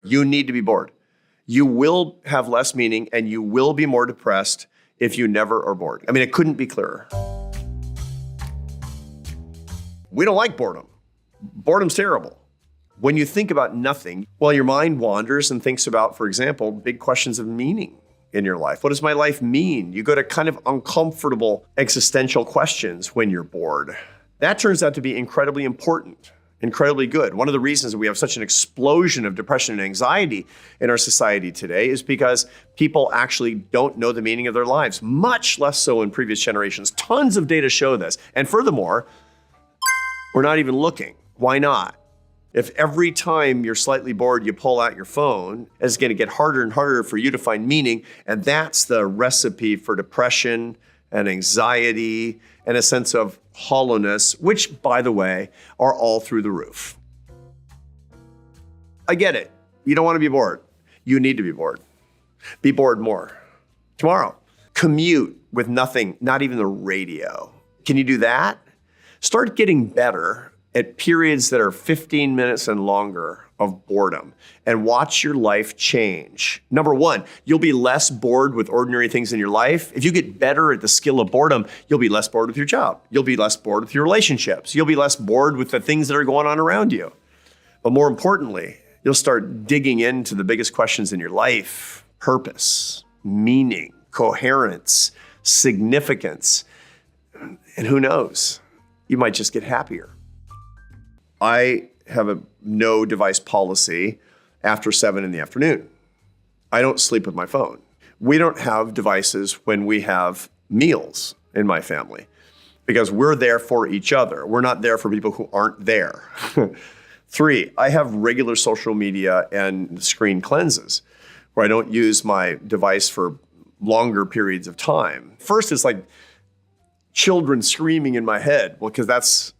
You need to be bored. You will have less meaning and you will be more depressed if you never are bored. I mean, it couldn't be clearer. We don't like boredom. Boredom's terrible. When you think about nothing, well, your mind wanders and thinks about, for example, big questions of meaning in your life. What does my life mean? You go to kind of uncomfortable existential questions when you're bored. That turns out to be incredibly important, incredibly good. One of the reasons that we have such an explosion of depression and anxiety in our society today is because people actually don't know the meaning of their lives, much less so in previous generations. Tons of data show this. And furthermore, we're not even looking. Why not? If every time you're slightly bored, you pull out your phone, it's going to get harder and harder for you to find meaning. And that's the recipe for depression and anxiety and a sense of hollowness, which, by the way, are all through the roof. I get it. You don't want to be bored. You need to be bored. Be bored more. Tomorrow, commute with nothing, not even the radio. Can you do that? Start getting better at periods that are 15 minutes and longer of boredom and watch your life change. Number one, you'll be less bored with ordinary things in your life. If you get better at the skill of boredom, you'll be less bored with your job. You'll be less bored with your relationships. You'll be less bored with the things that are going on around you. But more importantly, you'll start digging into the biggest questions in your life: purpose, meaning, coherence, significance. And who knows, you might just get happier. I have a no device policy after 7 in the afternoon. I don't sleep with my phone. We don't have devices when we have meals in my family because we're there for each other. We're not there for people who aren't there. 3, I have regular social media and screen cleanses where I don't use my device for longer periods of time. First, it's like children screaming in my head. Well, because that's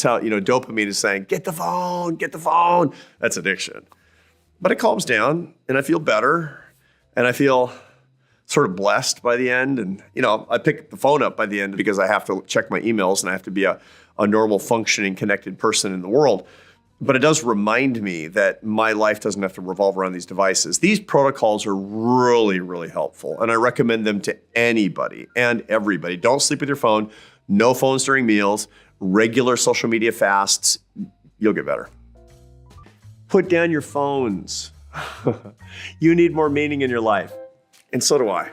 how, dopamine is saying, get the phone, get the phone. That's addiction. But it calms down and I feel better and I feel sort of blessed by the end. And, I pick the phone up by the end because I have to check my emails and I have to be a normal functioning connected person in the world. But it does remind me that my life doesn't have to revolve around these devices. These protocols are really, really helpful. And I recommend them to anybody and everybody. Don't sleep with your phone. No phones during meals. Regular social media fasts. You'll get better. Put down your phones. You need more meaning in your life. And so do I.